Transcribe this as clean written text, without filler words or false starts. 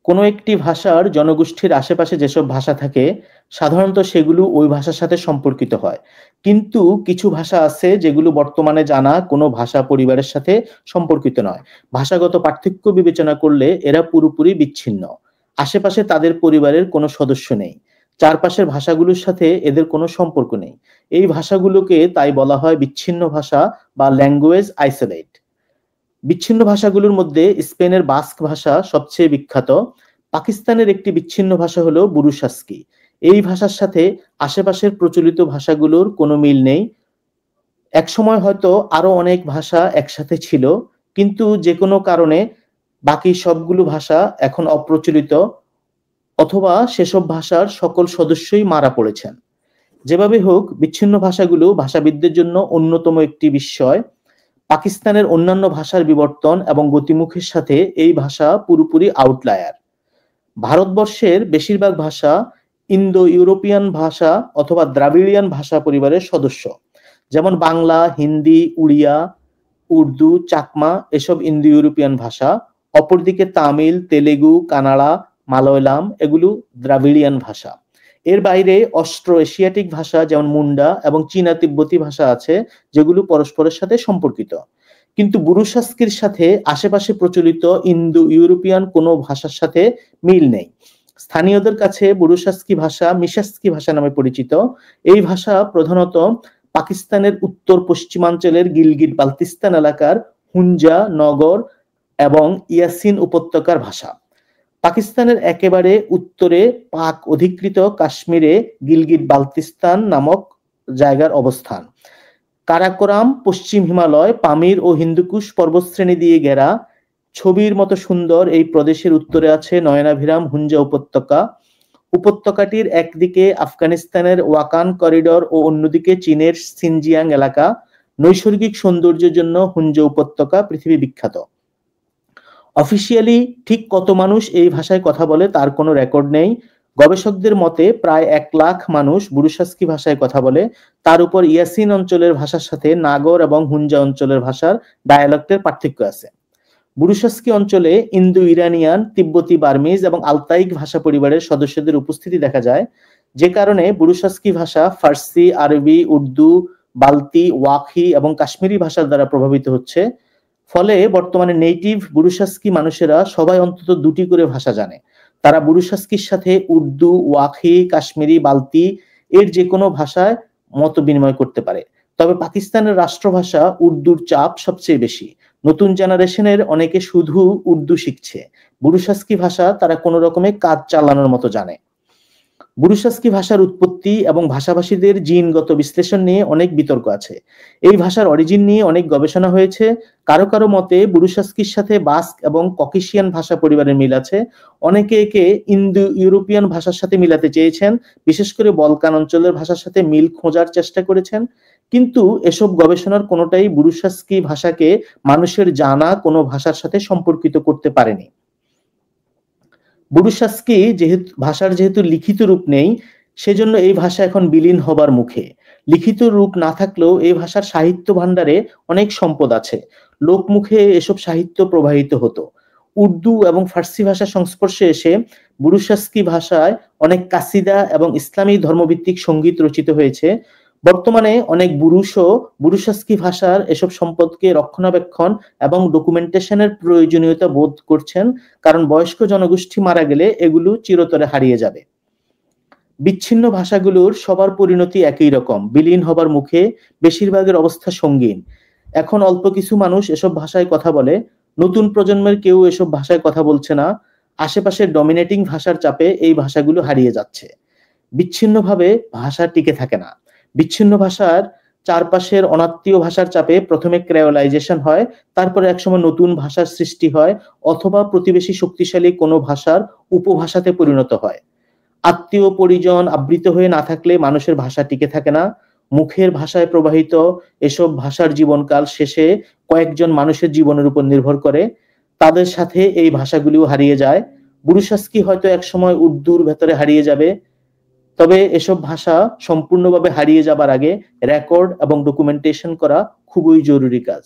কোনো একটি ভাষার জনগোষ্ঠীর আশেপাশে যেসব ভাষা থাকে সাধারণত সেগুলো ওই ভাষার সাথে সম্পর্কিত হয়। কিন্তু কিছু ভাষা আছে যেগুলো বর্তমানে জানা কোনো ভাষা পরিবারের সাথে সম্পর্কিত নয়। ভাষাগত পার্থক্য বিবেচনা করলে এরা পুরোপুরি বিচ্ছিন্ন। আশেপাশে তাদের পরিবারের কোনো সদস্য নেই। চারপাশের ভাষাগুলোর সাথে এদের কোনো সম্পর্ক নেই। এই ভাষাগুলোকে তাই বলা হয় বিচ্ছিন্ন ভাষা বা ল্যাঙ্গুয়েজ আইসোলেট। বিচ্ছিন্ন ভাষাগুলোর মধ্যে স্পেনের বাস্ক ভাষা সবচেয়ে বিখ্যাত। পাকিস্তানের একটি বিচ্ছিন্ন ভাষা হলো বুরুশাস্কি। এই ভাষার সাথে আশেপাশের প্রচলিত ভাষাগুলোর কোনো মিল নেই। একসময় হয়তো আরো অনেক ভাষা একসাথে ছিল, কিন্তু যে কোনো কারণে বাকি সবগুলো ভাষা এখন অপ্রচলিত, অথবা সেসব ভাষার সকল সদস্যই মারা পড়েছেন। যেভাবে হোক, বিচ্ছিন্ন ভাষাগুলো ভাষাবিদদের জন্য অন্যতম একটি বিস্ময়। পাকিস্তানের অন্যান্য ভাষার বিবর্তন এবং গতিমুখের সাথে এই ভাষা পুরোপুরি আউটলায়ার। ভারতবর্ষের বেশিরভাগ ভাষা ইন্দো ইউরোপিয়ান ভাষা অথবা দ্রাবিড়িয়ান ভাষা পরিবারের সদস্য, যেমন বাংলা, হিন্দি, উড়িয়া, উর্দু, চাকমা এসব ইন্দো ইউরোপিয়ান ভাষা। অপরদিকে তামিল, তেলেগু, কানাড়া, মালয়ালাম এগুলো দ্রাবিড়িয়ান ভাষা। এর বাইরে অস্ট্রো এশিয়াটিক ভাষা যেমন মুন্ডা এবং চীনা তিব্বতী ভাষা আছে, যেগুলো পরস্পরের সাথে সম্পর্কিত। কিন্তু বুরুশাস্কির সাথে আশেপাশে প্রচলিত ইন্দো ইউরোপিয়ান কোনো ভাষার সাথে মিল নেই। স্থানীয়দের কাছে বুরুশাস্কি ভাষা মিশাস্কি ভাষা নামে পরিচিত। এই ভাষা প্রধানত পাকিস্তানের উত্তর পশ্চিমাঞ্চলের গিলগিট বালতিস্তান এলাকার হুঞ্জা, নগর এবং ইয়াসিন উপত্যকার ভাষা। পাকিস্তানের একেবারে উত্তরে পাক অধিকৃত কাশ্মীরে গিলগিট বালতিস্তান নামক জায়গার অবস্থান। কারাকোরাম পশ্চিম হিমালয়, পামির ও হিন্দুকুশ পর্বতশ্রেণী দিয়ে ঘেরা ছবির মতো সুন্দর এই প্রদেশের উত্তরে আছে নয়নাভিরাম হুঞ্জা উপত্যকা। উপত্যকাটির একদিকে আফগানিস্তানের ওয়াকান করিডোর ও অন্যদিকে চীনের সিনজিয়াং এলাকা। নৈসর্গিক সৌন্দর্যের জন্য হুঞ্জা উপত্যকা পৃথিবী বিখ্যাত। অফিসিয়ালি ঠিক কত মানুষ এই ভাষায় কথা বলে তার কোনো রেকর্ড নেই। গবেষকদের মতে প্রায় 1 লাখ মানুষ বুরুশাস্কি ভাষায় কথা বলে। তার উপর ইয়াসিন অঞ্চলের ভাষার সাথে নাগর এবং হুঞ্জা অঞ্চলের ভাষার ডায়ালেক্টের পার্থক্য আছে। বুরুশাস্কি অঞ্চলে ইন্দো ইরানিয়ান, তিব্বতী বার্মিজ এবং আলতাইক ভাষা পরিবারের সদস্যদের উপস্থিতি দেখা যায়, যে কারণে বুরুশাস্কি ভাষা ফার্সি, আরবি, উর্দু, বাল্তি, ওয়াকি এবং কাশ্মীরি ভাষার দ্বারা প্রভাবিত হচ্ছে। ফলে বর্তমানে নেটিভ বুরুশাস্কি মানুষেরা সবাই অন্তত 2টি করে ভাষা জানে। তারা বুরুশাস্কির সাথে উর্দু, ওয়াকি, কাশ্মীরি, বাল্তি এর যে কোনো ভাষায় মত বিনিময় করতে পারে। তবে পাকিস্তানের রাষ্ট্রভাষা উর্দুর চাপ সবচেয়ে বেশি। নতুন জেনারেশনের অনেকে শুধু উর্দু শিখছে। বুরুশাস্কি ভাষা তারা কোনো রকমে কাজ চালানোর মতো জানে। বুরুশাস্কি ভাষার উৎপত্তি এবং ভাষাভাষীদের জিনগত বিশ্লেষণ নিয়ে অনেক বিতর্ক আছে। এই ভাষার অরিজিন নিয়ে অনেক গবেষণা হয়েছে। কারো কারো মতে বুরুশাস্কির সাথে বাস্ক এবং ককেশিয়ান ভাষা পরিবারের মিল আছে। অনেকে একে ইন্দো ইউরোপিয়ান ভাষার সাথে মিলাতে চেয়েছেন, বিশেষ করে বলকান অঞ্চলের ভাষার সাথে মিল খোঁজার চেষ্টা করেছেন। কিন্তু এসব গবেষণার কোনোটাই বুরুশাস্কি ভাষাকে মানুষের জানা কোনো ভাষার সাথে সম্পর্কিত করতে পারেনি। বুরুশাস্কি যেহেতু লিখিত রূপ নেই, সেজন্য এই ভাষা এখন বিলীন হবার মুখে। লিখিত রূপ না থাকলেও এই ভাষার সাহিত্য ভাণ্ডারে অনেক সম্পদ আছে। লোকমুখে এসব সাহিত্য প্রবাহিত হতো। উর্দু এবং ফার্সি ভাষার সংস্পর্শে এসে বুরুশাস্কি ভাষায় অনেক কাসিদা এবং ইসলামী ধর্মভিত্তিক সঙ্গীত রচিত হয়েছে। বর্তমানে অনেক বুরুশও বুরুশাস্কি ভাষার এসব সম্পদকে রক্ষণাবেক্ষণ এবং ডকুমেন্টেশনের প্রয়োজনীয়তা বোধ করছেন, কারণ বয়স্ক জনগোষ্ঠী মারা গেলে এগুলো চিরতরে হারিয়ে যাবে। বিচ্ছিন্ন ভাষাগুলোর সবার পরিণতি একই রকম, বিলীন হবার মুখে। বেশিরভাগের অবস্থা সঙ্গীন। এখন অল্প কিছু মানুষ এসব ভাষায় কথা বলে। নতুন প্রজন্মের কেউ এসব ভাষায় কথা বলছে না। আশেপাশের ডমিনেটিং ভাষার চাপে এই ভাষাগুলো হারিয়ে যাচ্ছে। বিচ্ছিন্নভাবে ভাষা টিকে থাকে না। বিচ্ছিন্ন ভাষার চারপাশের অনাত্মীয় ভাষার চাপে প্রথমে ক্রেওলাইজেশন হয়, তারপরে একসময় নতুন ভাষার সৃষ্টি হয়, অথবা প্রতিবেশী শক্তিশালী কোনো ভাষার উপভাষাতে পরিণত হয়। আত্মীয় পরিজন আবৃত হয়ে না থাকলে মানুষের ভাষা টিকে থাকে না। মুখের ভাষায় প্রবাহিত এসব ভাষার জীবনকাল শেষে কয়েকজন মানুষের জীবনের উপর নির্ভর করে। তাদের সাথে এই ভাষাগুলিও হারিয়ে যায়। বুরুশাস্কি হয়তো একসময় উর্দুর ভেতরে হারিয়ে যাবে। তবে এসব ভাষা সম্পূর্ণভাবে হারিয়ে যাবার আগে রেকর্ড এবং ডকুমেন্টেশন করা খুবই জরুরি কাজ।